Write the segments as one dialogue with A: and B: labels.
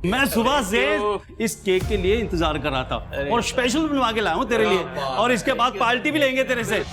A: मैं सुबह से इस केक के लिए इंतजार कर रहा था और स्पेशल बनवा के लाया हूँ तेरे लिए, और इसके बाद पार्टी भी लेंगे तेरे से।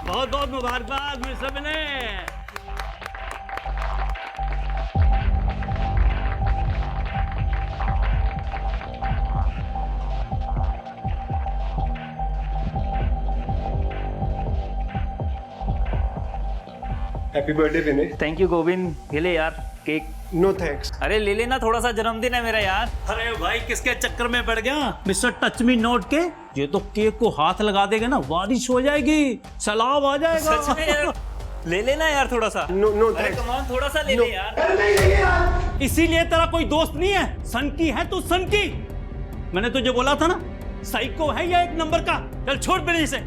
A: बहुत बहुत मुबारकबाद mister Vinay.
B: Happy birthday Vinay.
C: Thank you Govind, ये ले यार केक।
B: No thanks.
C: अरे ले लेना, थोड़ा सा जन्मदिन है मेरा यार।
A: अरे भाई किसके चक्कर में पड़ गया मिस्टर टच मी नोट के? ये तो केक को हाथ लगा देगा ना बारिश हो जाएगी, सैलाब आ जाएगा।
C: सच में यार, ले लेना यार थोड़ा सा।
B: नो
C: अरे
B: थैंक्स।
C: कम ऑन, थोड़ा सा ले ले यार।
A: इसीलिए तेरा कोई दोस्त नहीं है? सन की है तू, सन की। मैंने तुझे बोला था ना, साइको है या एक नंबर का। चल छोड़ मेरे से।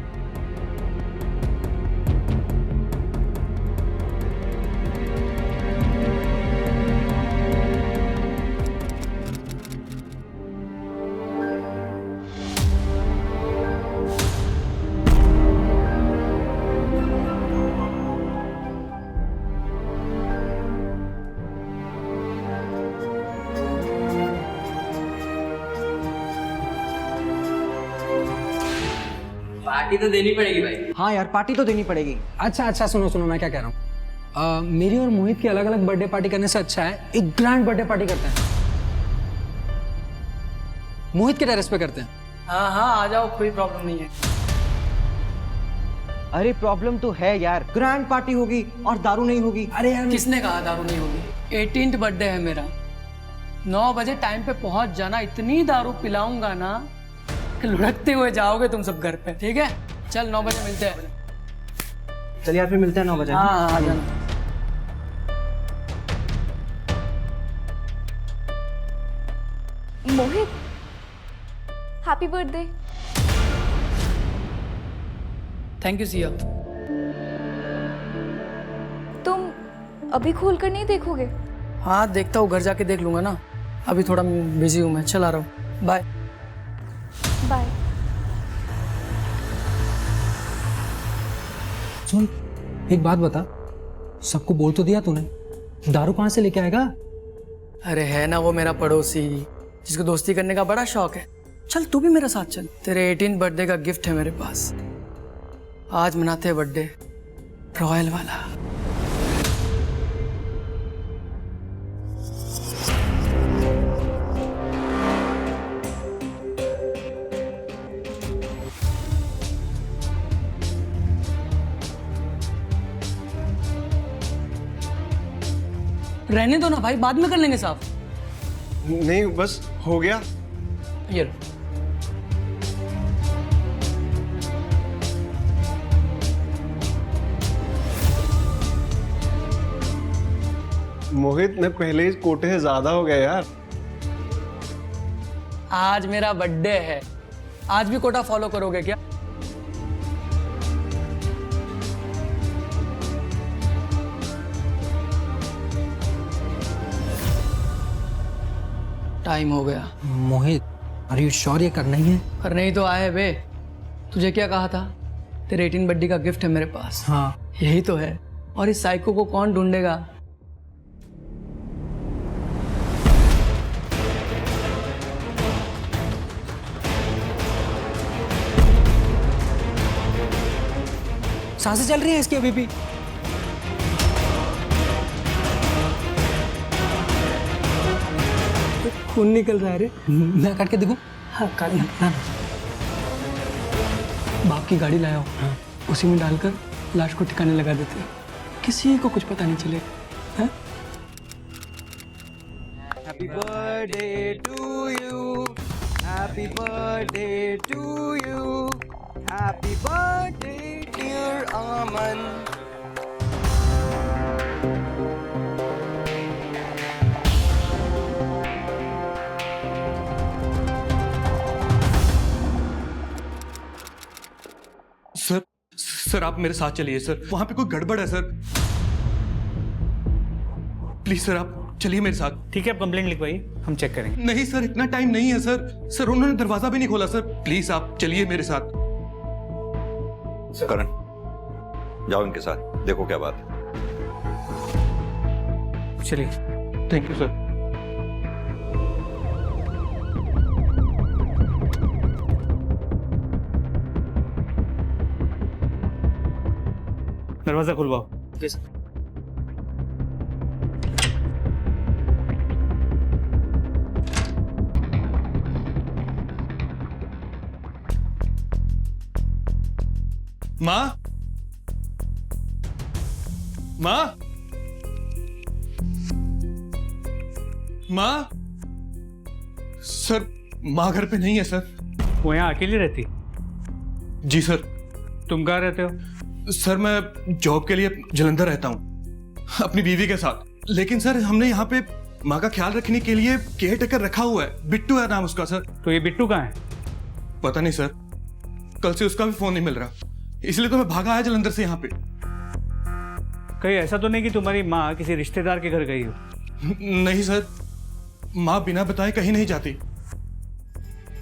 D: पार्टी तो देनी पड़ेगी भाई।
E: हाँ यार, पार्टी तो देनी पड़ेगी। अच्छा सुनो सुनो, मैं क्या कह रहा हूँ, मेरी और मोहित की अलग अलग बर्थडे पार्टी करने से अच्छा है एक ग्रैंड बर्थडे पार्टी करते हैं। मोहित के टेरेस पे करते हैं।
D: हाँ हाँ आ जाओ, कोई प्रॉब्लम नहीं है।
E: अरे प्रॉब्लम तो है यार, ग्रैंड पार्टी होगी और दारू नहीं होगी। अरे यार
D: किसने कहा दारू नहीं होगी? 18th बर्थडे है मेरा। 9 बजे टाइम पे पहुंच जाना, इतनी दारू पिलाऊंगा ना कि लुढ़कते हुए जाओगे तुम सब घर पे। ठीक है, चल 9 बजे मिलते हैं।
E: चलिए यार, फिर मिलते हैं 9 बजे।
D: हाँ आ जाना।
F: Mohit, happy birthday.
D: Thank you Siya.
F: तुम अभी खोल कर नहीं देखोगे?
D: हाँ देखता हूँ, घर जाके देख लूंगा ना। अभी थोड़ा बिजी हूँ मैं, चल आ रहा हूँ। Bye
F: bye.
E: सुन, एक बात बता, सबको बोल तो दिया तूने, दारू कहाँ से लेके आएगा?
D: अरे है ना वो मेरा पड़ोसी, जिसको दोस्ती करने का बड़ा शौक है। चल तू भी मेरे साथ चल, तेरे 18th बर्थडे का गिफ्ट है मेरे पास। आज मनाते हैं बर्थडे रॉयल वाला। रहने दो ना भाई, बाद में कर लेंगे साफ।
B: नहीं बस हो गया।
D: ये लो।
B: मोहित ने पहले ही कोटे से ज्यादा हो गया यार।
D: आज मेरा बर्थडे है, आज भी कोटा फॉलो करोगे क्या? टाइम हो गया।
E: मोहित, अरे यू श्योर ये करना ही है?
D: करने ही तो आए बे। तुझे क्या कहा था? तेरे 18 बर्थडे का गिफ्ट है मेरे पास।
E: हाँ।
D: यही तो है। और इस साइको को कौन ढूंढेगा?
E: सांसें चल रही हैं इसकी अभी भी।
D: खून निकल रहा है रे।
E: मैं करके देखूं?
D: हाँ कर।
E: ना।
D: बाप की गाड़ी लाया हूँ, उसी में डालकर लाश को ठिकाने लगा देते हैं, किसी को कुछ पता नहीं चलेगा।
E: Happy birthday to you,
D: Happy birthday to you. Happy birthday, dear Aman.
G: Sir sir आप मेरे साथ चलिए सर, वहां पे कोई गड़बड़ है सर। प्लीज सर आप चलिए मेरे साथ।
A: ठीक है, आप कंप्लेंट लिखवाइए, हम चेक करेंगे।
G: नहीं सर, इतना टाइम नहीं है सर। सर उन्होंने दरवाजा भी नहीं खोला सर। प्लीज आप चलिए मेरे साथ।
H: करण, जाओ इनके साथ, देखो क्या बात है।
A: चलिए।
G: Thank you sir.
A: दरवाजा खुलवाओ।
G: माँ, माँ, माँ। सर माँ घर पे नहीं है सर।
A: वो यहाँ अकेली रहती?
G: जी सर।
A: तुम कहाँ रहते हो?
G: सर मैं जॉब के लिए जलंधर रहता हूँ अपनी बीवी के साथ। लेकिन सर हमने यहाँ पे माँ का ख्याल रखने के लिए केयर टेकर रखा हुआ है, बिट्टू है नाम उसका सर।
A: तो ये बिट्टू कहाँ है?
G: पता नहीं सर, कल से उसका भी फोन नहीं मिल रहा, इसलिए तो मैं भागा आया जलंधर से यहाँ पे।
A: कहीं ऐसा तो नहीं कि तुम्हारी माँ किसी रिश्तेदार के घर गई हो?
G: नहीं सर, माँ बिना बताए कहीं नहीं जाती।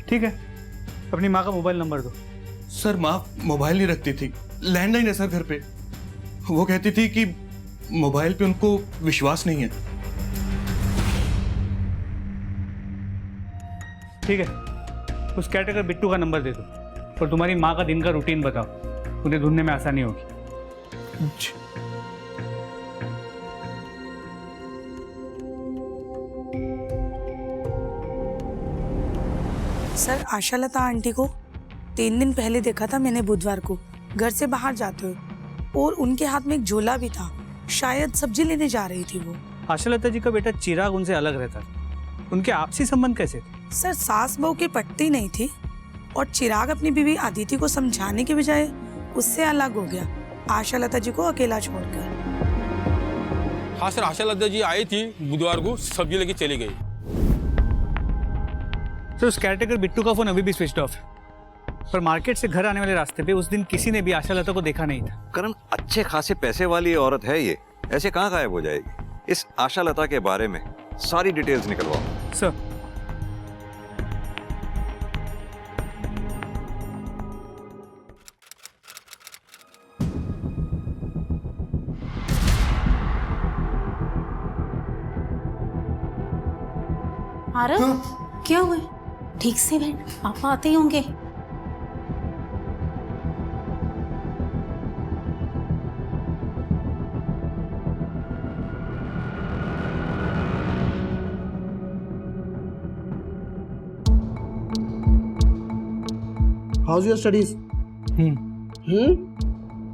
A: ठीक है, अपनी माँ का मोबाइल नंबर दो।
G: सर माँ मोबाइल नहीं रखती थी, लैंडलाइन है सर घर पे। वो कहती थी कि मोबाइल पे उनको विश्वास नहीं है।
A: ठीक है, उस कैटेगर बिट्टू का नंबर दे दो और तुम्हारी माँ का दिन का रूटीन बताओ, उन्हें ढूंढने में आसानी होगी।
I: सर आशालता आंटी को 3 दिन पहले देखा था मैंने, बुधवार को घर से बाहर जाते हुए, और उनके हाथ में एक झोला भी था, शायद सब्जी लेने जा रही थी वो।
A: आशालता जी का बेटा चिराग उनसे अलग रहता था, उनके आपसी संबंध कैसे थे?
I: सर सास बहू की पटती नहीं थी, और चिराग अपनी बीवी अदिति को समझाने के बजाय उससे अलग हो गया, आशालता जी को अकेला छोड़कर।
J: हाँ सर, आशालता जी आई थी बुधवार को, सब्जी लेके चली गई।
A: तो उस कैटेगर बिट्टू का फोन अभी भी स्विच ऑफ है, पर मार्केट से घर आने वाले रास्ते पे उस दिन किसी ने भी आशालता को देखा नहीं था।
H: करण, अच्छे खासे पैसे वाली औरत है ये, ऐसे कहाँ गायब हो जाएगी? इस आशालता के बारे में सारी डिटेल्स निकलवाओ।
A: सर,
K: आरव, क्या हुआ? ठीक से बैठ, पापा आते ही होंगे।
L: How's your studies?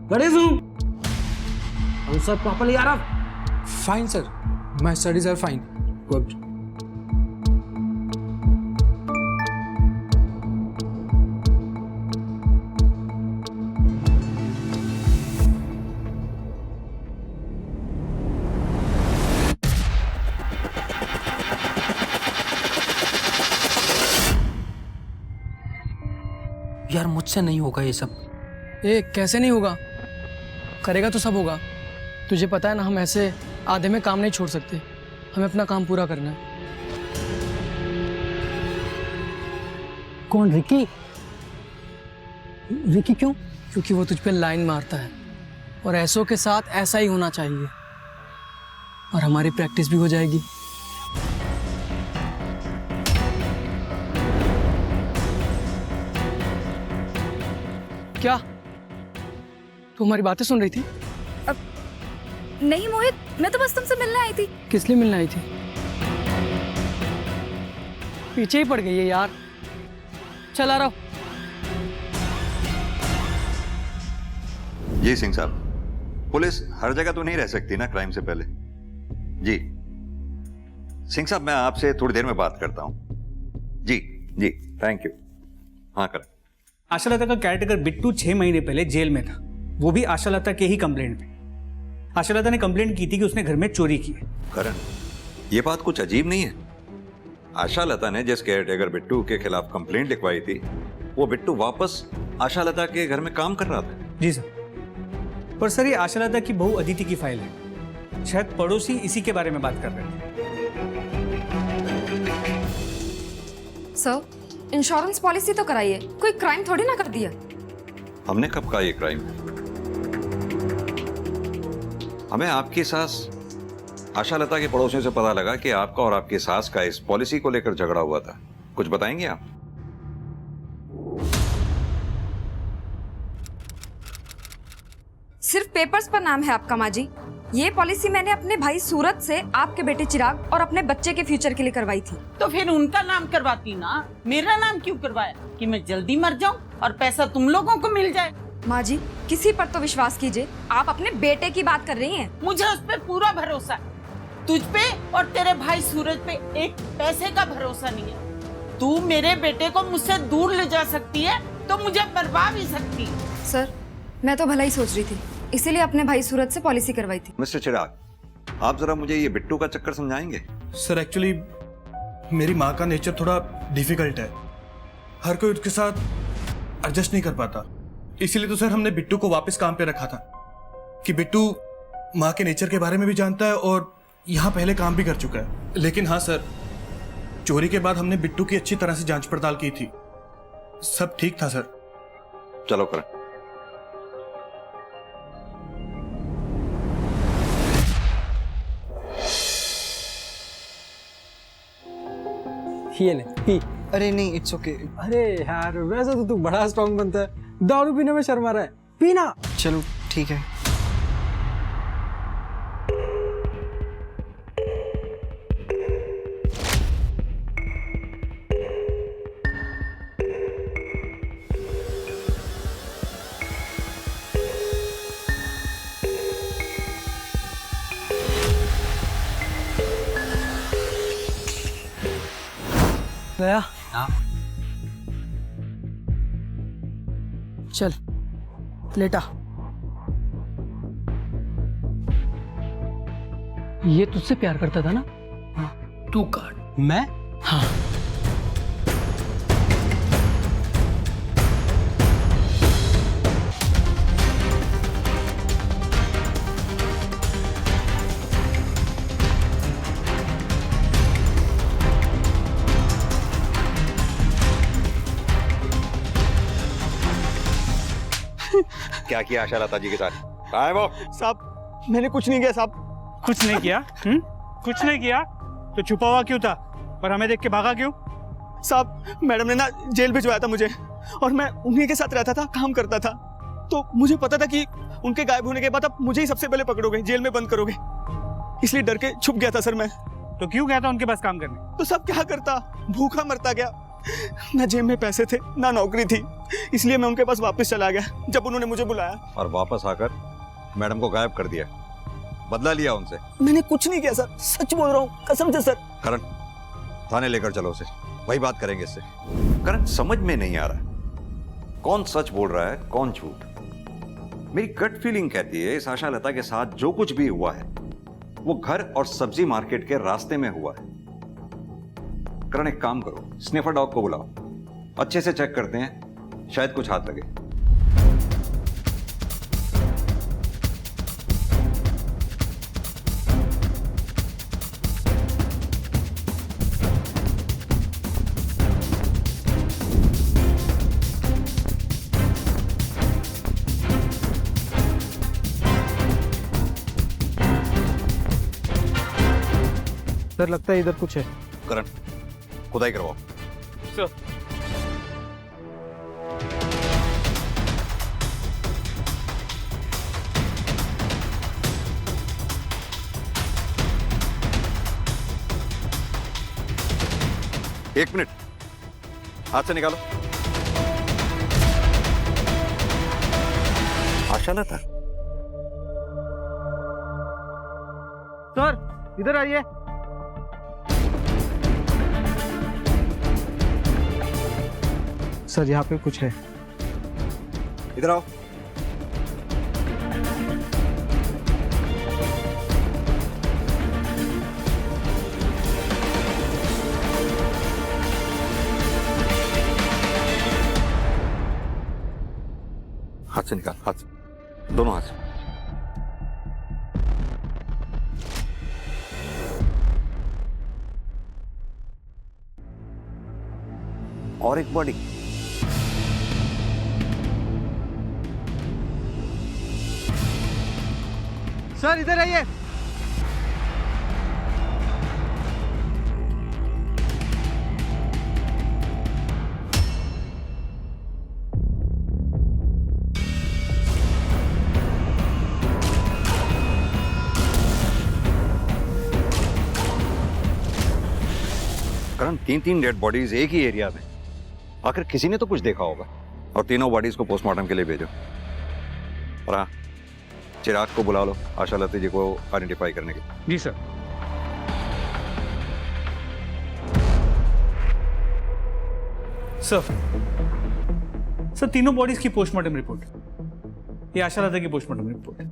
L: What is you? Answer properly, Arav.
E: Fine sir, my studies are fine.
L: Good.
E: यार मुझसे नहीं होगा ये सब।
D: कैसे नहीं होगा? करेगा तो सब होगा। तुझे पता है ना, हम ऐसे आधे में काम नहीं छोड़ सकते, हमें अपना काम पूरा करना है।
E: कौन? रिकी? रिकी क्यों?
D: क्योंकि वो तुझ पे लाइन मारता है, और ऐसों के साथ ऐसा ही होना चाहिए, और हमारी प्रैक्टिस भी हो जाएगी। क्या तू हमारी बातें सुन रही थी?
F: नहीं मोहित, मैं तो बस तुमसे मिलने आई थी।
D: किस लिए मिलने आई थी? पीछे ही पड़ गई है यार। चल आ रहा हूं।
H: जी सिंह साहब, पुलिस हर जगह तो नहीं रह सकती ना क्राइम से पहले। जी सिंह साहब, मैं आपसे थोड़ी देर में बात करता हूं। जी जी थैंक यू। हाँ कर।
M: आशालता का कैरेक्टर बिट्टू 6 महीने पहले जेल में था, वो भी आशालता के ही कंप्लेंट पे। आशालता ने कंप्लेंट की थी कि उसने घर में चोरी की है।
H: करण, ये बात कुछ अजीब नहीं है। आशालता ने जिस केयरटेकर बिट्टू के खिलाफ कंप्लेंट लिखवाई थी, वो बिट्टू वापस आशालता के घर में काम कर रहा था।
M: जी सर, पर सर ये आशालता की बहू अदिति की फाइल है, शायद पड़ोसी इसी के बारे में बात कर रहे थे।
F: सर, इंश्योरेंस पॉलिसी तो कराई है, कोई क्राइम थोड़ी ना कर दिया।
H: हमने कब कहा ये क्राइम है? हमें आपकी सास आशालता के पड़ोसियों से पता लगा कि आपका और आपकी सास का इस पॉलिसी को लेकर झगड़ा हुआ था। कुछ बताएंगे आप?
F: सिर्फ पेपर्स पर नाम है आपका माँ जी। ये पॉलिसी मैंने अपने भाई सूरज से आपके बेटे चिराग और अपने बच्चे के फ्यूचर के लिए करवाई थी।
N: तो फिर उनका नाम करवाती ना, मेरा नाम क्यों करवाया कि मैं जल्दी मर जाऊं और पैसा तुम लोगों को मिल जाए?
F: माँ जी, किसी पर तो विश्वास कीजिए, आप अपने बेटे की बात कर रही हैं।
N: मुझे उस पर पूरा भरोसा है, तुझ पे और तेरे भाई सूरज पे एक पैसे का भरोसा नहीं है। तू मेरे बेटे को मुझसे दूर ले जा सकती है तो मुझे मरवा भी सकती है।
F: सर, मैं तो भला ही सोच रही थी, इसीलिए अपने भाई सूरज से पॉलिसी करवाई थी।
H: मिस्टर चिराग, आप जरा मुझे ये बिट्टू का चक्कर समझाएंगे?
G: सर एक्चुअली मेरी माँ का नेचर थोड़ा डिफिकल्ट है, हर कोई उसके साथ एडजस्ट नहीं कर पाता। इसीलिए तो सर हमने बिट्टू को वापस काम पे रखा था कि बिट्टू माँ के नेचर के बारे में भी जानता है और यहाँ पहले काम भी कर चुका है। लेकिन हाँ सर, चोरी के बाद हमने बिट्टू की अच्छी तरह से जांच पड़ताल की थी, सब ठीक था सर।
H: चलो करें।
E: ये ले पी।
L: अरे नहीं, इट्स ओके।
E: अरे यार वैसे तो तू बड़ा स्ट्रांग बनता है, दारू पीने में शर्मा रहा है, पीना।
L: चलो ठीक है।
D: गया? चल लेटा।
E: ये तुझसे प्यार करता था ना?
D: हाँ, तू काट।
E: मैं?
D: हाँ।
H: क्या किया आशालता जी के साथ? कहाँ है वो?
B: साहब मैंने कुछ नहीं किया साहब।
M: कुछ नहीं किया? कुछ नहीं किया तो छुपा हुआ क्यों था और हमें देख के भागा क्यों?
B: साहब मैडम ने ना जेल भिजवाया था मुझे, और मैं उन्हीं के साथ रहता था, काम करता था, तो मुझे पता था कि उनके गायब होने के बाद आप मुझे ही सबसे पहले पकड़ोगे, जेल में बंद करोगे, इसलिए डर के छुप गया था सर मैं।
M: तो क्यों गया था उनके पास काम करने?
B: तो सब क्या करता, भूखा मरता गया, ना जेब में पैसे थे ना नौकरी थी, इसलिए मैं उनके पास वापस चला गया जब उन्होंने मुझे बुलाया।
H: और वापस आकर मैडम को गायब कर दिया, बदला लिया उनसे?
B: मैंने कुछ नहीं किया सर, सच बोल रहा हूँ, कसम से सर।
H: करण, थाने लेकर चलो उसे, वही बात करेंगे इससे। करण, समझ में नहीं आ रहा कौन सच बोल रहा है कौन झूठ। मेरी गट फीलिंग कहती है इस आशालता के साथ जो कुछ भी हुआ है वो घर और सब्जी मार्केट के रास्ते में हुआ है। करण, एक काम करो, स्निफर डॉग को बुलाओ, अच्छे से चेक करते हैं, शायद कुछ हाथ लगे।
B: सर लगता है इधर कुछ है।
H: करण, खुदाई करवाओ।
M: सर,
H: एक मिनट, हाथ से निकालो। आशालता,
B: सर इधर आइए।
L: सर यहाँ पे कुछ है।
H: इधर आओ। हाथ से निकाल, हाथ से, दोनों हाथ से। और एक बॉडी।
L: सर इधर आइए।
H: करण, 3 डेड बॉडीज एक ही एरिया में, आखिर किसी ने तो कुछ देखा होगा। और तीनों बॉडीज को पोस्टमार्टम के लिए भेजो। और हाँ, चिराग को बुला लो आशा लता जी को आइडेंटिफाई करने के।
M: जी सर। सर तीनों बॉडीज की पोस्टमार्टम रिपोर्ट, ये आशा लता की पोस्टमार्टम रिपोर्ट है।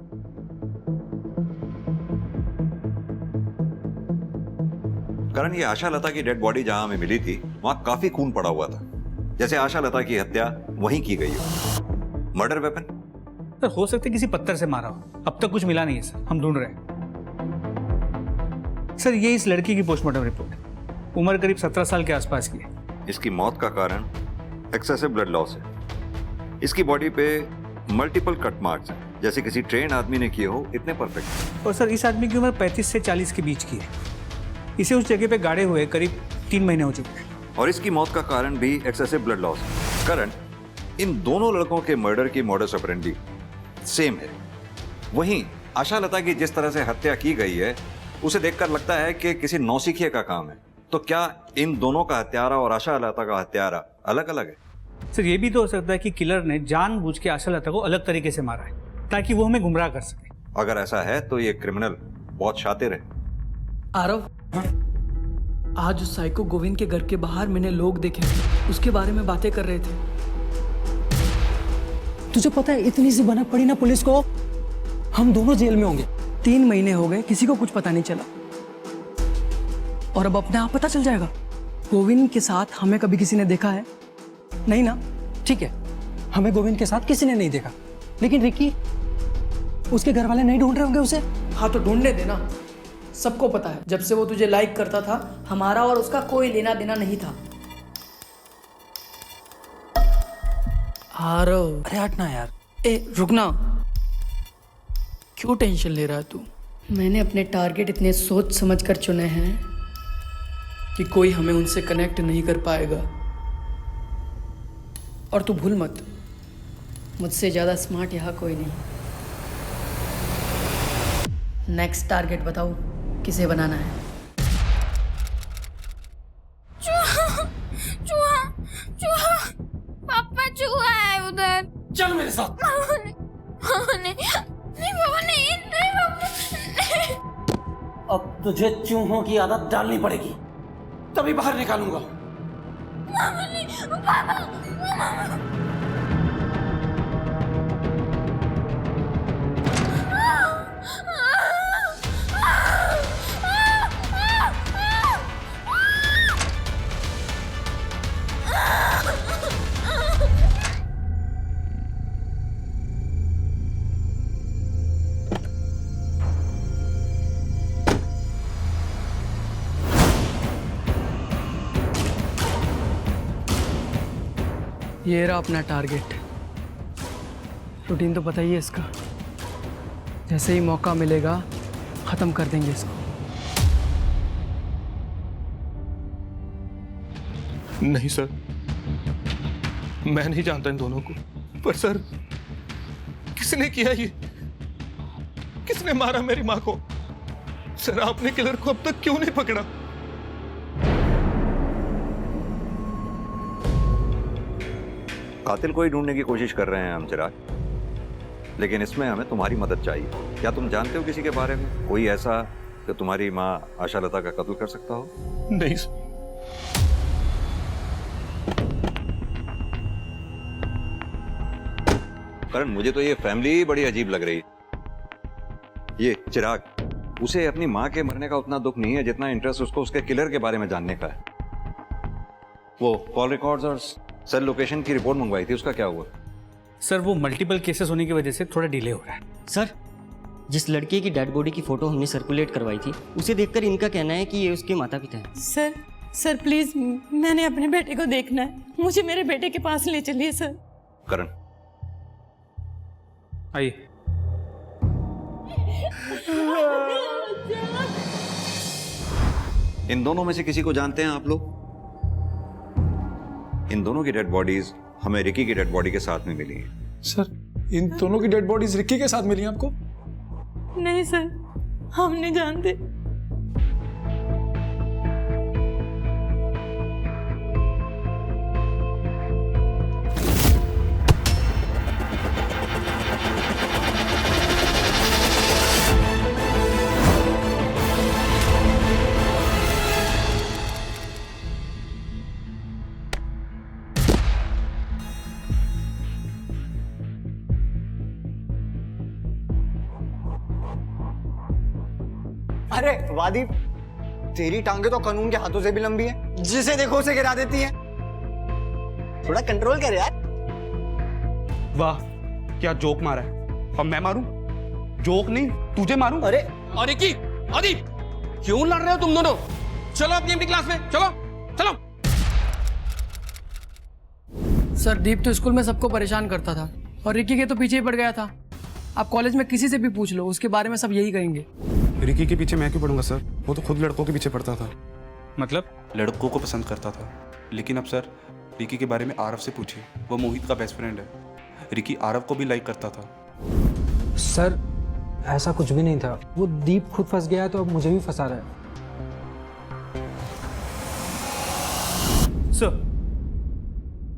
H: करण, ये आशा लता की डेड बॉडी जहां हमें मिली थी वहां काफी खून पड़ा हुआ था, जैसे आशा लता की हत्या वहीं की गई हो। Murder weapon?
M: सर हो सकता है किसी पत्थर से मारा हो, अब तक कुछ मिला नहीं है सर, हम ढूंढ रहे हैं। सर ये इस लड़की की पोस्टमार्टम रिपोर्ट है, उम्र करीब 17 साल के आसपास की है।
H: इसकी मौत का कारण एक्सेसिव ब्लड लॉस है। इसकी बॉडी पे मल्टीपल कट मार्क्स हैं, जैसे किसी ट्रेन आदमी ने किए हो, इतने परफेक्ट।
M: और सर इस आदमी की उम्र 35 से 40 के बीच की है। इसे उस जगह पे गाड़े हुए करीब 3 महीने हो चुके हैं।
H: और इसकी मौत का कारण भी एक्सेसिव ब्लड लॉस है। करण, इन दोनों लड़कों के मर्डर की मॉडस ऑपरेंडी सेम है। वहीं आशा लता की जिस तरह से हत्या की गई है उसे देखकर लगता है कि किसी नौसिखिए का काम है। तो क्या इन दोनों का हत्यारा और आशा लता का हत्यारा अलग अलग है?
M: सर ये भी तो हो सकता है कि किलर ने जानबूझ के आशा लता को अलग तरीके से मारा है ताकि वो हमें गुमराह कर सके।
H: अगर ऐसा है तो ये क्रिमिनल बहुत शातिर है।
D: आरव, आज उस साइको गोविंद के घर के बाहर मैंने लोग देखे थे, उसके बारे में बातें कर रहे थे।
E: तुझे पता है इतनी सी भनक पड़ी ना पुलिस को, हम दोनों जेल में होंगे।
D: 3 महीने हो गए, किसी को कुछ पता नहीं चला, और अब अपने आप पता चल जाएगा। गोविंद के साथ हमें कभी किसी ने देखा है? नहीं ना?
E: ठीक है, हमें गोविंद के साथ किसी ने नहीं देखा, लेकिन रिकी, उसके घर वाले नहीं ढूंढ रहे होंगे उसे?
D: हाँ तो ढूंढने देना। सबको पता है जब से वो तुझे लाइक करता था हमारा और उसका कोई लेना देना नहीं था। आरव,
E: अरे हट ना यार।
D: ए रुकना, क्यों टेंशन ले रहा है तू? मैंने अपने टारगेट इतने सोच समझ कर चुने हैं कि कोई हमें उनसे कनेक्ट नहीं कर पाएगा। और तू भूल मत, मुझसे ज्यादा स्मार्ट यहाँ कोई नहीं। नेक्स्ट टारगेट बताओ, किसे बनाना है?
K: चूहा, चूहा, चूहा, पापा चूहा है उधर।
E: चल मेरे साथ।
K: नहीं पापा, नहीं, नहीं।
L: अब तुझे चूहों की आदत डालनी पड़ेगी, तभी बाहर निकालूंगा।
K: पापा।
D: ये रहा अपना टारगेट। रूटीन तो पता ही है इसका, जैसे ही मौका मिलेगा खत्म कर देंगे इसको।
G: नहीं सर, मैं नहीं जानता इन दोनों को, पर सर किसने किया ये? किसने मारा मेरी माँ को? सर आपने किलर को अब तक क्यों नहीं पकड़ा?
H: कातिल को ही ढूंढने की कोशिश कर रहे हैं हम चिराग, लेकिन इसमें हमें तुम्हारी मदद चाहिए। क्या तुम जानते हो किसी के बारे में, कोई ऐसा कि तुम्हारी माँ आशा लता का कत्ल कर सकता हो?
G: नहीं
H: करण मुझे तो ये फैमिली बड़ी अजीब लग रही है। ये चिराग, उसे अपनी माँ के मरने का उतना दुख नहीं है जितना इंटरेस्ट उसको उसके किलर के बारे में जानने का है। वो कॉल रिकॉर्ड्स और सेल लोकेशन की रिपोर्ट मंगवाई थी, उसका क्या हुआ?
M: सर वो मल्टीपल केसेस होने की वजह से थोड़ा डिले हो रहा है।
O: सर जिस लड़के की डेड बॉडी की फोटो हमने सर्कुलेट करवाई थी उसे देखकर इनका कहना है कि ये उसके माता पिता हैं।
K: सर प्लीज, मैंने अपने बेटे को देखना है, मुझे मेरे बेटे के पास ले चलिए सर।
H: करण
M: आइए।
H: इन दोनों में से किसी को जानते हैं आप लोग? इन दोनों की डेड बॉडीज हमें रिकी की डेड बॉडी के साथ में मिली हैं।
G: सर इन दोनों की डेड बॉडीज रिकी के साथ मिली आपको?
K: नहीं सर, हम नहीं जानते।
B: अरे वादी, तेरी टांगे तो कानून के हाथों से भी लंबी है, जिसे देखो उसे गिरा देती है। थोड़ा कंट्रोल कर यार।
J: वाह क्या जोक मारा है। अब मैं मारूं? जोक नहीं, तुझे मारूं?
B: अरे
J: अरे की आदि, क्यों लड़ रहे हो तुम दोनों? चलो अपनी क्लास में चलो चलो।
D: सर दीप तो स्कूल में सबको परेशान करता था और रिकी के तो पीछे ही पड़ गया था। आप कॉलेज में किसी से भी पूछ लो, उसके बारे में सब यही कहेंगे।
P: रिकी के पीछे मैं क्यों पड़ूंगा सर? वो तो खुद लड़कों के पीछे पड़ता था।
M: मतलब?
P: लड़कों को पसंद करता था। लेकिन अब सर रिकी के बारे में आरव से पूछिए, वो मोहित का बेस्ट फ्रेंड है। रिकी आरव को भी लाइक करता था।
E: सर ऐसा कुछ भी नहीं था, वो दीप खुद फंस गया है तो अब मुझे भी फंसा रहा है।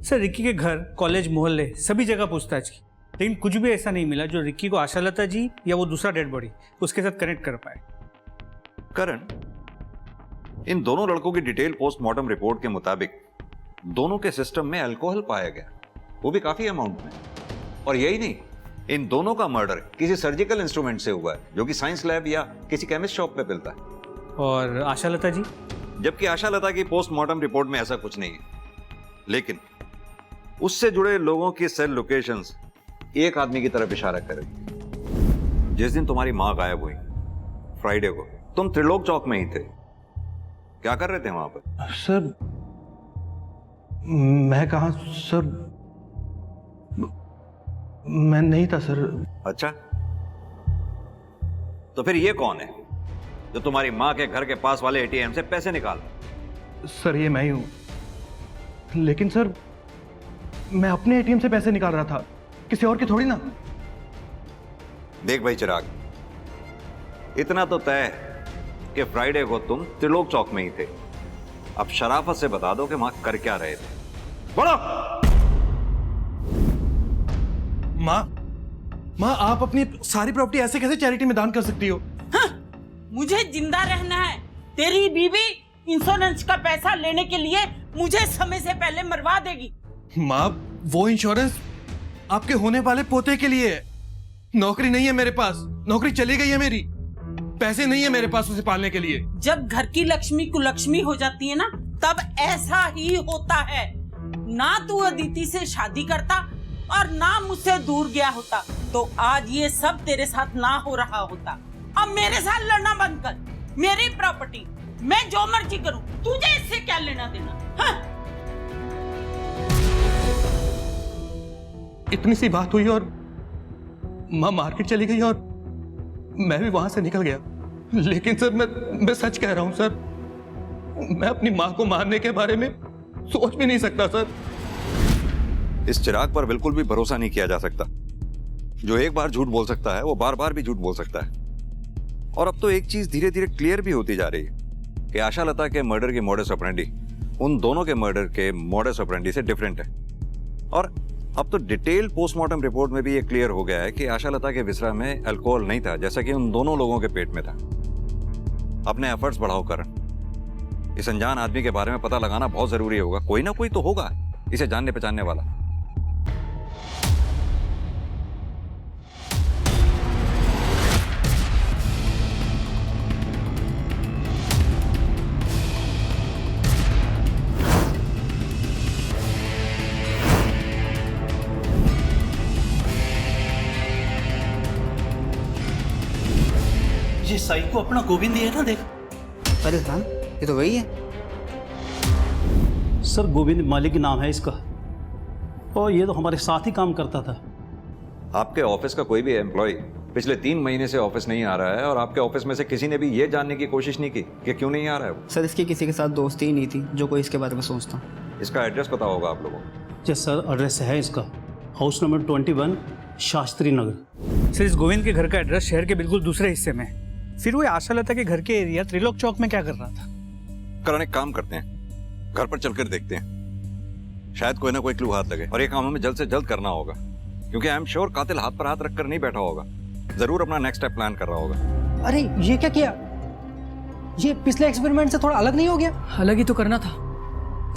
M: सर रिकी के घर, कॉलेज, मोहल्ले सभी जगह पूछताछ की, लेकिन कुछ भी ऐसा नहीं मिला जो रिकी को आशालता जी या वो दूसरा डेड बॉडी उसके साथ कनेक्ट कर पाए।
H: करण, इन दोनों लड़कों की डिटेल पोस्टमार्टम रिपोर्ट के मुताबिक दोनों के सिस्टम में अल्कोहल पाया गया, वो भी काफी अमाउंट में। और यही नहीं, इन दोनों का मर्डर किसी सर्जिकल इंस्ट्रूमेंट से हुआ है जो कि साइंस लैब या किसी केमिस्ट शॉप पे मिलता है।
M: और आशालता जी? जबकि
H: आशालता की पोस्टमार्टम रिपोर्ट में ऐसा कुछ नहीं है, लेकिन उससे जुड़े लोगों की सेल लोकेशंस एक आदमी की तरफ इशारा करेगी। जिस दिन तुम्हारी मां गायब हुई, फ्राइडे को, तुम त्रिलोक चौक में ही थे। क्या कर रहे थे वहां पर?
G: सर मैं कहा सर, मैं नहीं था सर।
H: अच्छा, तो फिर ये कौन है जो तुम्हारी मां के घर के पास वाले एटीएम से पैसे निकाल?
G: सर ये मैं ही हूं, लेकिन सर मैं अपने एटीएम से पैसे निकाल रहा था, किसी और की थोड़ी ना।
H: देख भाई चिराग, इतना तो तय है कि फ्राइडे को तुम त्रिलोक चौक में ही थे। अब शराफत से बता दो कि वहां कर क्या रहे थे। बोलो।
G: माँ आप अपनी सारी प्रॉपर्टी ऐसे कैसे चैरिटी में दान कर सकती हो?
N: हाँ, मुझे जिंदा रहना है। तेरी बीवी इंश्योरेंस का पैसा लेने के लिए मुझे समय से पहले मरवा देगी।
G: माँ वो इंश्योरेंस आपके होने वाले पोते के लिए है। नौकरी नहीं है मेरे पास, नौकरी चली गई है मेरी, पैसे नहीं है मेरे पास उसे पालने के लिए।
N: जब घर की लक्ष्मी कुलक्ष्मी हो जाती है ना, तब ऐसा ही होता है। ना तू अदिति से शादी करता और ना मुझसे दूर गया होता तो आज ये सब तेरे साथ ना हो रहा होता। अब मेरे साथ लड़ना बंद कर। मेरी प्रॉपर्टी, मैं जो मर्जी करूं, तुझे इससे क्या लेना देना? हाँ?
G: इतनी सी बात हुई और माँ मार्केट चली गई और मैं भी वहां से निकल गया। लेकिन सर मैं सच कह रहा हूं सर, मैं अपनी माँ को मारने के बारे में सोच भी नहीं सकता सर।
H: इस चिराग पर बिल्कुल भी भरोसा नहीं किया जा सकता। जो एक बार झूठ बोल सकता है वो बार बार भी झूठ बोल सकता है। और अब तो एक चीज धीरे धीरे क्लियर भी होती जा रही है कि आशालता के मर्डर की मोडस ऑपरेंडी उन दोनों के मर्डर के मोडस ऑपरेंडी से डिफरेंट है। और अब तो डिटेल पोस्टमार्टम रिपोर्ट में भी ये क्लियर हो गया है कि आशालता के विसरा में अल्कोहल नहीं था, जैसा कि उन दोनों लोगों के पेट में था। अपने एफर्ट्स बढ़ाओ करण। इस अनजान आदमी के बारे में पता लगाना बहुत जरूरी होगा। कोई ना कोई तो होगा इसे जानने पहचानने वाला।
L: ये साइको अपना गोविंद ही है ना, देख।
Q: अरे हाँ, ये तो वही है।
A: सर गोविंद मालिक नाम है इसका, और ये तो हमारे साथ ही काम करता था।
H: आपके ऑफिस का कोई भी एम्प्लॉय पिछले 3 महीने से ऑफिस नहीं आ रहा है, और आपके ऑफिस में से किसी ने भी ये जानने की कोशिश नहीं की कि क्यों नहीं आ रहा है वो।
Q: सर इसकी किसी के साथ दोस्ती ही नहीं थी जो कोई इसके बारे में सोचता।
H: इसका एड्रेस पता होगा आप लोगों को?
A: जी सर, एड्रेस है इसका house number 21 Shastri Nagar.
M: Sir इस गोविंद के घर का एड्रेस शहर के बिल्कुल दूसरे हिस्से में है। फिर वो आशालता के घर के एरिया त्रिलोक चौक में क्या कर रहा था?
H: करण, एक काम करते हैं, घर पर चलकर देखते हैं, शायद कोई ना कोई क्लू हाथ लगे, और ये काम हमें जल्द से जल्द करना होगा, क्योंकि आई एम श्योर कातिल हाथ पर हाथ रखकर नहीं बैठा होगा, जरूर अपना नेक्स्ट स्टेप प्लान कर रहा होगा।
E: अरे ये क्या किया? ये पिछले एक्सपेरिमेंट से थोड़ा अलग नहीं हो गया?
D: अलग ही तो करना था,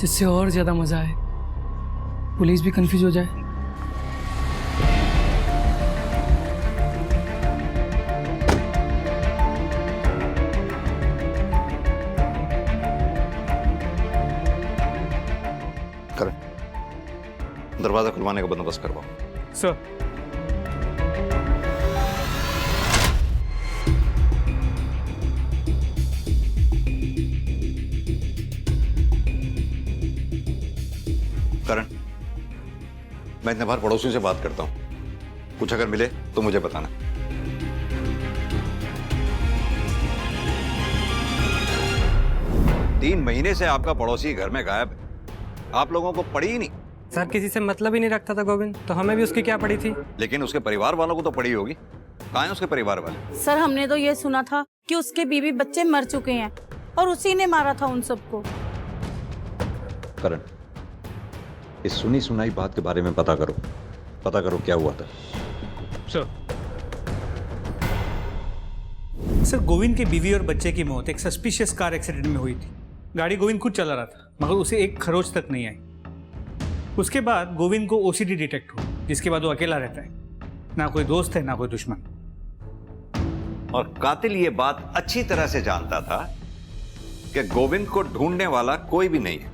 D: जिससे और ज्यादा मजा आए, पुलिस भी कंफ्यूज हो जाए।
H: करण, दरवाजा खुलवाने का बंदोबस्त करवाओ।
M: सर
H: करण, मैं इतने बार पड़ोसियों से बात करता हूं, कुछ अगर मिले तो मुझे बताना। तीन महीने से आपका पड़ोसी घर में गायब है, आप लोगों को पड़ी ही नहीं।
E: सर किसी से मतलब ही नहीं रखता था गोविंद, तो हमें भी उसकी क्या पड़ी थी?
H: लेकिन उसके परिवार वालों को तो पड़ी होगी। कहाँ हैं उसके परिवार वाले?
I: सर हमने तो ये सुना था कि उसके बीवी बच्चे मर चुके हैं और उसी ने मारा था उन सबको।
H: करण, इस सुनी सुनाई बात के बारे में पता करो क्या हुआ था।
M: सर गोविंद के बीवी और बच्चे की मौत एक सस्पिशियस कार एक्सीडेंट में हुई थी। गाड़ी गोविंद खुद चला रहा था, मगर उसे एक खरोच तक नहीं आई। उसके बाद गोविंद को ओसीडी डिटेक्ट हुआ, जिसके बाद वो अकेला रहता है, ना कोई दोस्त है ना कोई दुश्मन।
H: और कातिल ये बात अच्छी तरह से जानता था कि गोविंद को ढूंढने वाला कोई भी नहीं है,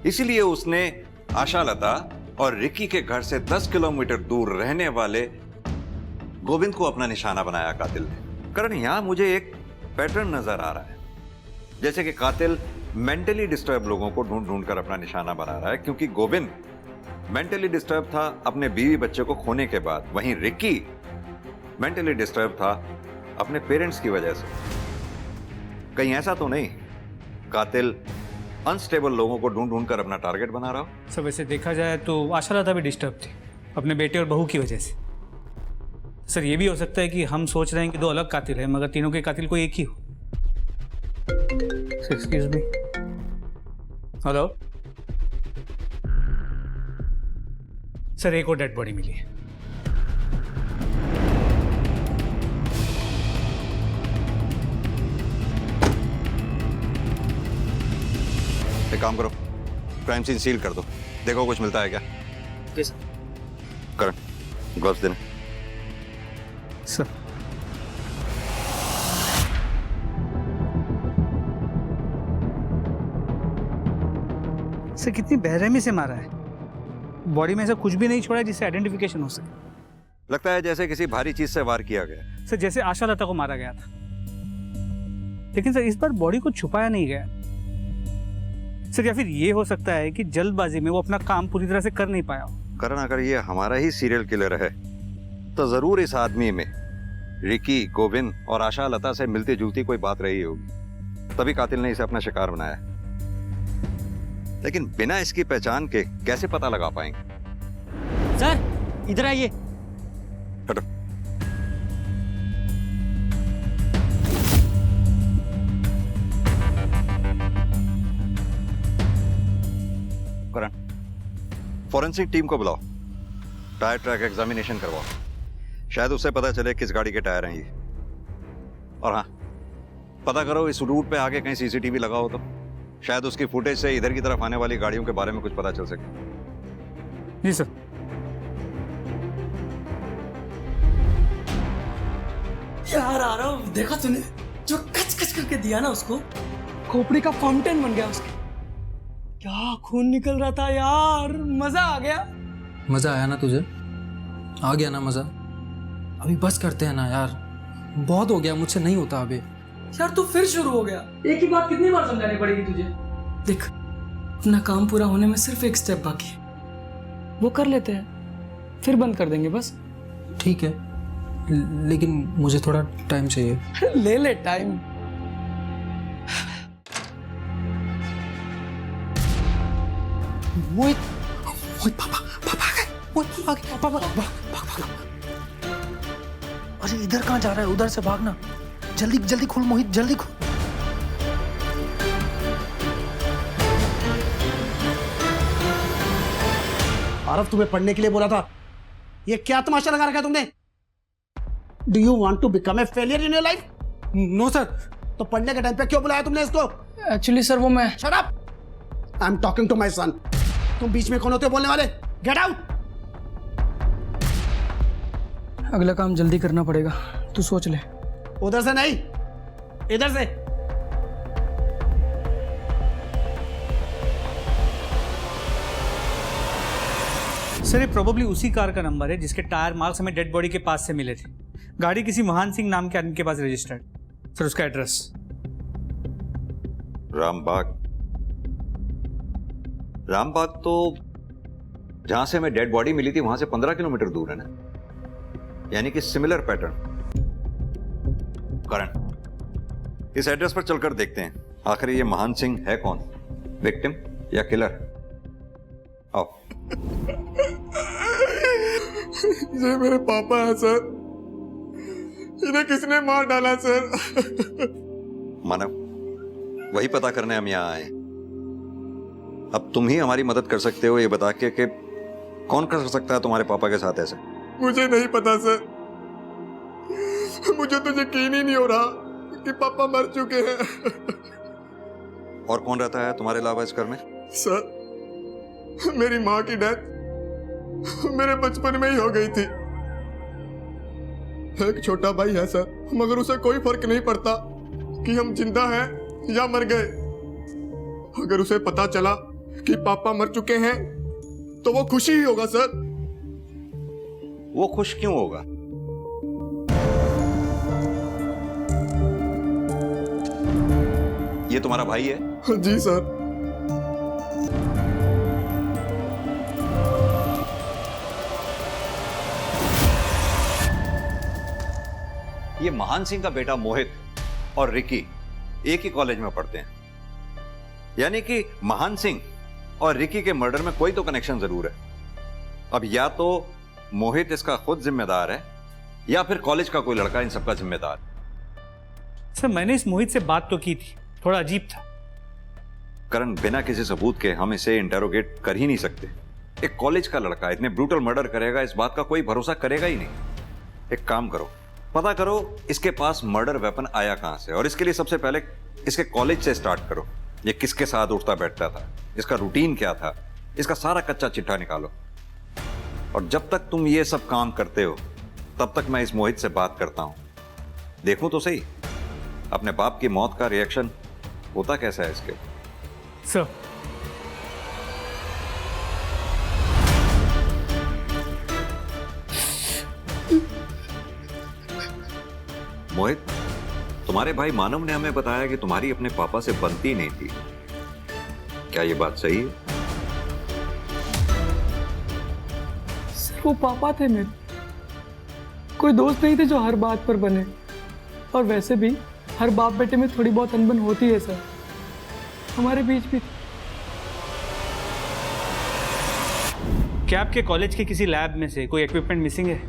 H: इसीलिए उसने आशालता और रिकी के घर से 10 किलोमीटर दूर रहने वाले गोविंद को अपना निशाना बनाया कातिल ने। करण, यहां मुझे एक पैटर्न नजर आ रहा है, जैसे कि कातिल मेंटली डिस्टर्ब लोगों को ढूंढ कर अपना निशाना बना रहा है, क्योंकि गोविंद मेंटली डिस्टर्ब था अपने बीवी बच्चे को खोने के बाद, वहीं रिकी मेंटली डिस्टर्ब था अपने पेरेंट्स की वजह से। कहीं ऐसा तो नहीं कातिल अनस्टेबल लोगों को ढूंढ कर अपना टारगेट बना रहा हो?
M: सब ऐसे देखा जाए तो आशालता भी डिस्टर्ब थी अपने बेटे और बहू की वजह से। सर ये भी हो सकता है कि हम सोच रहे हैं कि 2 अलग कातिल हैं, मगर तीनों के कातिल कोई एक ही हो। Excuse me. हेलो सर, एक और डेड बॉडी मिली है।
H: एक काम करो, क्राइम सीन सील कर दो, देखो कुछ मिलता है क्या। करण, ग्लव्स देना।
M: सर सर कितनी बेरहमी से मारा है, बॉडी में ऐसा कुछ भी नहीं छोड़ा जिससे आइडेंटिफिकेशन हो सके।
H: लगता है जैसे किसी भारी चीज से वार किया गया।
M: सर जैसे आशालता को मारा गया था, लेकिन सर इस बार बॉडी को छुपाया नहीं गया। सर या फिर ये हो सकता है कि जल्दबाजी में वो अपना काम पूरी तरह से कर नहीं पाया हो।
H: करण, अगर ये हमारा ही सीरियल किलर है तो जरूर इस आदमी में रिकी, गोविंद और आशालता से मिलती जुलती कोई बात रही होगी, तभी कातिल ने इसे अपना शिकार बनाया। लेकिन बिना इसकी पहचान के कैसे पता लगा पाएंगे?
O: सर इधर आइए।
H: हटो। करण, फॉरेंसिक टीम को बुलाओ, टायर ट्रैक एग्जामिनेशन करवाओ, शायद उससे पता चले किस गाड़ी के टायर हैं ये। और हाँ, पता करो इस रूट पे आगे कहीं सीसीटीवी लगा हो तो शायद उसकी फुटेज से इधर की तरफ आने वाली गाड़ियों के बारे में कुछ पता चल सके।
M: जी सर।
D: यार आ रहा हूँ, देखा तूने जो कच कच करके दिया ना उसको, खोपड़ी का फाउंटेन बन गया उसके। क्या खून निकल रहा था यार, मजा आ गया।
E: मजा आया ना तुझे? आ गया ना मजा? अभी बस करते हैं ना यार, बहुत हो गया, मुझसे नहीं होता अभी।
D: यार तू फिर शुरू हो गया। एक ही बात कितनी बार समझानी पड़ेगी तुझे? देख, अपना काम पूरा होने में सिर्फ एक स्टेप बाकी है, वो कर लेते हैं, फिर बंद कर देंगे बस।
E: ठीक है, लेकिन मुझे थोड़ा टाइम चाहिए।
D: ले ले टाइम।
E: मोहित, पापा आ गए। मोहित आ गए, पापा भाग। अरे इधर कहाँ जा रहा है? उधर से भागना। जल्दी जल्दी खोल मोहित, जल्दी खोल।
L: आरव, तुम्हें पढ़ने के लिए बोला था, ये क्या तमाशा लगा रखा है तुमने? Do you want to become a failure in your life?
E: No sir.
L: तो पढ़ने के टाइम पे क्यों बुलाया तुमने इसको?
D: एक्चुअली सर वो मैं।
L: Shut up! I am talking to my son. तुम बीच में कौन होते हो बोलने वाले? Get out!
D: अगला काम जल्दी करना पड़ेगा, तू सोच ले।
L: उधर से नहीं, इधर से।
M: सर ये प्रोबेबली उसी कार का नंबर है जिसके टायर मार्क्स हमें डेड बॉडी के पास से मिले थे। गाड़ी किसी महान सिंह नाम के आदमी के पास रजिस्टर्ड। सर उसका एड्रेस
H: रामबाग तो जहां से हमें डेड बॉडी मिली थी वहां से 15 किलोमीटर दूर है ना, यानी कि सिमिलर पैटर्न। करण, इस एड्रेस पर चलकर देखते हैं आखिर ये महान सिंह है कौन, विक्टिम या किलर। आओ।
G: ये मेरे पापा हैं सर, इन्हें किसने मार डाला सर?
H: मानव, वही पता करने हम यहाँ आए। अब तुम ही हमारी मदद कर सकते हो ये बता के कि कौन कर सकता है तुम्हारे पापा के साथ ऐसे।
G: मुझे नहीं पता सर, मुझे तो यकीन ही नहीं हो रहा कि पापा मर चुके हैं।
H: और कौन रहता है तुम्हारे अलावा इस घर में?
G: सर, मेरी माँ की डेथ मेरे बचपन में ही हो गई थी। एक छोटा भाई है सर, मगर उसे कोई फर्क नहीं पड़ता कि हम जिंदा हैं या मर गए। अगर उसे पता चला कि पापा मर चुके हैं तो वो खुशी ही होगा सर।
H: वो खुश क्यों होगा? ये तुम्हारा भाई है?
G: जी सर।
H: ये महान सिंह का बेटा मोहित और रिकी एक ही कॉलेज में पढ़ते हैं, यानी कि महान सिंह और रिकी के मर्डर में कोई तो कनेक्शन जरूर है। अब या तो मोहित इसका खुद जिम्मेदार है या फिर कॉलेज का कोई लड़का इन सबका जिम्मेदार।
M: सर मैंने इस मोहित से बात तो की थी, थोड़ा अजीब था।
H: करण, बिना किसी सबूत के हम इसे इंटेरोगेट कर ही नहीं सकते। एक कॉलेज का लड़का इतने ब्रूटल मर्डर करेगा, इस बात का कोई भरोसा करेगा ही नहीं। एक काम करो, पता करो इसके पास मर्डर वेपन आया कहां से, और इसके लिए सबसे पहले इसके कॉलेज से स्टार्ट करो। ये किसके साथ उठता बैठता था, इसका रूटीन क्या था, इसका सारा कच्चा चिट्ठा निकालो। और जब तक तुम ये सब काम करते हो तब तक मैं इस मोहित से बात करता हूं। देखूं तो सही अपने बाप की मौत का रिएक्शन होता कैसा है इसके।
M: सर
H: मोहित, तुम्हारे भाई मानव ने हमें बताया कि तुम्हारी अपने पापा से बनती नहीं थी, क्या ये बात सही है?
D: सर वो पापा थे मेरे, कोई दोस्त नहीं थे जो हर बात पर बने। और वैसे भी हर बाप बेटे में थोड़ी बहुत अनबन होती है सर, हमारे बीच भी।
M: क्या आपके कॉलेज के किसी लैब में से कोई इक्विपमेंट मिसिंग है?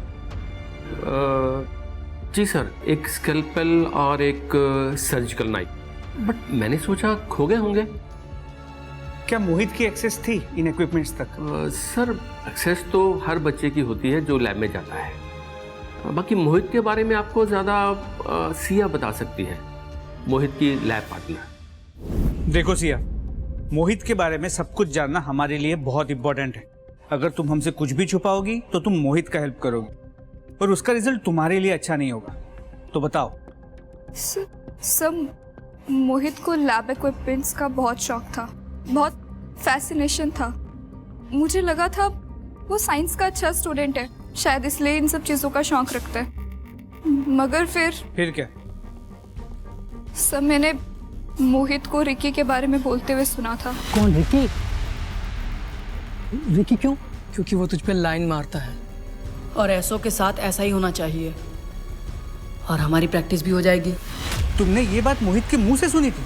R: जी सर, एक स्कैल्पेल और एक सर्जिकल नाइफ, बट मैंने सोचा खो गए होंगे।
M: क्या मोहित की एक्सेस थी इन इक्विपमेंट्स तक?
R: सर एक्सेस तो हर बच्चे की होती है जो लैब में जाता है। बाकी मोहित के बारे में आपको ज़्यादा सिया बता सकती है, मोहित की लैब पार्टनर।
M: देखो सिया, मोहित के बारे में सब कुछ जानना हमारे लिए बहुत इंपॉर्टेंट है। अगर तुम हमसे कुछ भी छुपाओगी तो तुम मोहित का हेल्प करोगी और उसका रिजल्ट तुम्हारे लिए अच्छा नहीं होगा। तो बताओ।
F: सब मोहित को लैब इक्विपमेंट्स का बहुत शौक था, बहुत फैसिनेशन था। मुझे लगा था वो साइंस का अच्छा स्टूडेंट है, शायद इसलिए इन सब चीज़ों का शौक रखता है। मगर
M: फिर क्या?
F: सर मैंने मोहित को रिकी के बारे में बोलते हुए सुना था।
D: कौन? रिकी? रिकी क्यों? क्योंकि वो तुझ पे लाइन मारता है और ऐसों के साथ ऐसा ही होना चाहिए और हमारी प्रैक्टिस भी हो जाएगी।
M: तुमने ये बात मोहित के मुंह से सुनी थी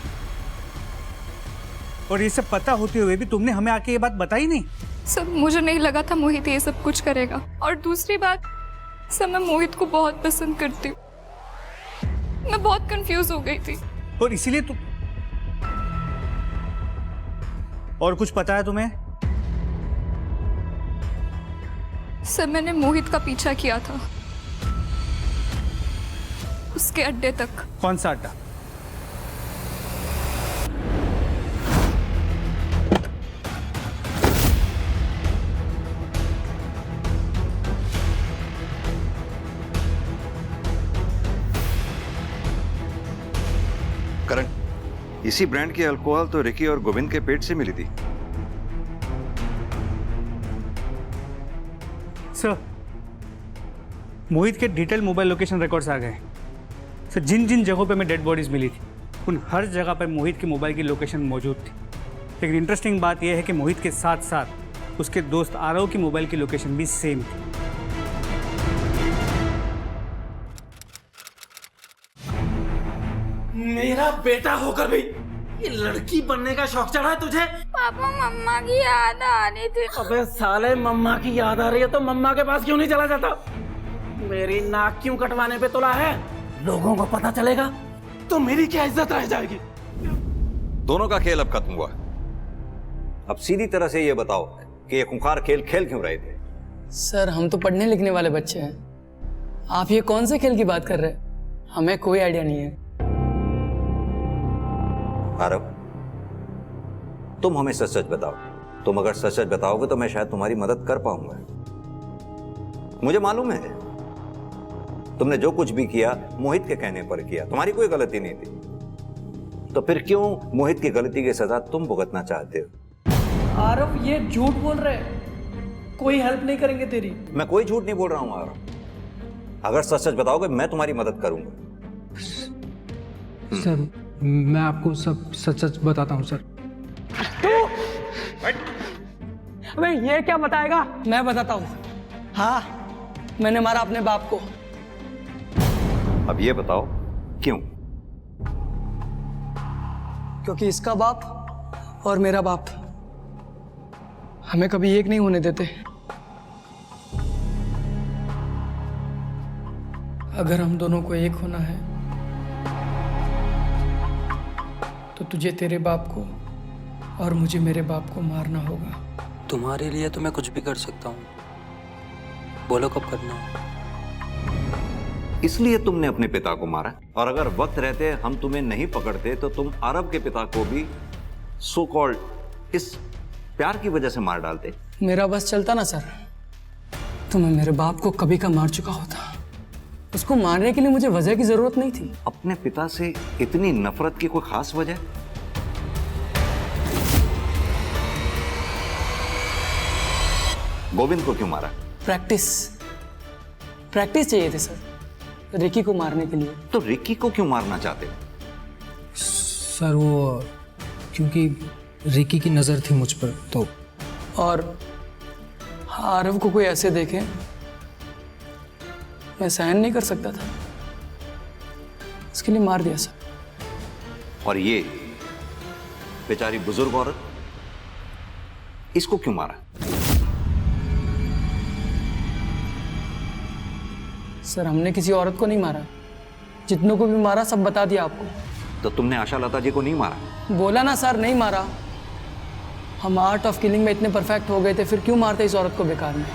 M: और ये सब पता होते हुए भी तुमने हमें आके ये बात बताई नहीं?
F: सर मुझे नहीं लगा था मोहित ये सब कुछ करेगा। और दूसरी बात सर, मैं मोहित को बहुत पसंद करती हूँ। मैं बहुत कंफ्यूज हो गई थी
M: और इसीलिए तुम। और कुछ पता है तुम्हें?
F: सर मैंने मोहित का पीछा किया था उसके अड्डे तक।
M: कौन सा अड्डा?
H: करण, इसी ब्रांड की अल्कोहल तो रिकी और गोविंद के पेट से मिली थी।
M: सर, मोहित के डिटेल मोबाइल लोकेशन रिकॉर्ड्स आ गए। सर, जिन जिन जगहों पे हमें डेड बॉडीज मिली थी उन हर जगह पर मोहित की मोबाइल की लोकेशन मौजूद थी। लेकिन इंटरेस्टिंग बात यह है कि मोहित के साथ साथ उसके दोस्त आरव की मोबाइल की लोकेशन भी सेम थी।
L: मेरा बेटा होकर भी ये लड़की बनने का शौक चढ़ा है तुझे?
F: पापा मम्मा की याद आ रही थी।
L: अबे साले, मम्मा की याद आ रही है तो मम्मा के पास क्यों नहीं चला जाता? मेरी नाक क्यों कटवाने पे तुला है? लोगों को पता चलेगा तो मेरी क्या इज्जत रह जाएगी?
H: दोनों का खेल अब खत्म हुआ। अब सीधी तरह से ये बताओ कि ये खूंखार खेल खेल क्यों रहे थे?
D: सर हम तो पढ़ने लिखने वाले बच्चे हैं, आप ये कौन से खेल की बात कर रहे हैं? हमें कोई आइडिया नहीं है।
H: आरव, तुम हमें सच सच बताओ। तुम अगर सच सच बताओगे तो मैं शायद तुम्हारी मदद कर पाऊंगा। मुझे मालूम है तुमने जो कुछ भी किया मोहित के कहने पर किया, तुम्हारी कोई गलती नहीं थी। तो फिर क्यों मोहित की गलती की सजा तुम भुगतना चाहते हो?
D: आरव ये झूठ बोल रहे हैं, कोई हेल्प नहीं करेंगे तेरी।
H: मैं कोई झूठ नहीं बोल रहा हूं आरव। अगर सच सच बताओगे मैं तुम्हारी मदद करूंगा।
E: सर मैं आपको सब सच सच बताता हूँ सर।
D: अबे ये क्या बताएगा? मैं बताता हूँ। हाँ, मैंने मारा अपने बाप को।
H: अब ये बताओ क्यों?
D: क्योंकि इसका बाप और मेरा बाप हमें कभी एक नहीं होने देते। अगर हम दोनों को एक होना है तो तुझे तेरे बाप को और मुझे मेरे बाप को मारना होगा।
Q: तुम्हारे लिए तो मैं कुछ भी कर सकता हूँ, बोलो कब करना है।
H: इसलिए तुमने अपने पिता को मारा, और अगर वक्त रहते हम तुम्हें नहीं पकड़ते तो तुम आरव के पिता को भी सो कॉल्ड इस प्यार की वजह से मार डालते।
D: मेरा बस चलता ना सर तो मैं मेरे बाप को कभी का मार चुका होता। उसको मारने के लिए मुझे वजह की जरूरत नहीं थी।
H: अपने पिता से इतनी नफरत की कोई खास वजह? गोविंद को क्यों मारा?
D: प्रैक्टिस चाहिए थी सर, रिकी को मारने के लिए।
H: तो रिकी को क्यों मारना चाहते?
E: सर वो क्योंकि रिकी की नजर थी मुझ पर तो।
D: और आरव को कोई ऐसे देखे मैं सहन नहीं कर सकता था, इसके लिए मार दिया सर।
H: और ये बेचारी बुजुर्ग औरत, इसको क्यों मारा?
D: सर हमने किसी औरत को नहीं मारा, जितनों को भी मारा सब बता दिया आपको।
H: तो तुमने आशा लता जी को नहीं मारा?
D: बोला ना सर, नहीं मारा। हम आर्ट ऑफ किलिंग में इतने परफेक्ट हो गए थे, फिर क्यों मारते इस औरत को बेकार में?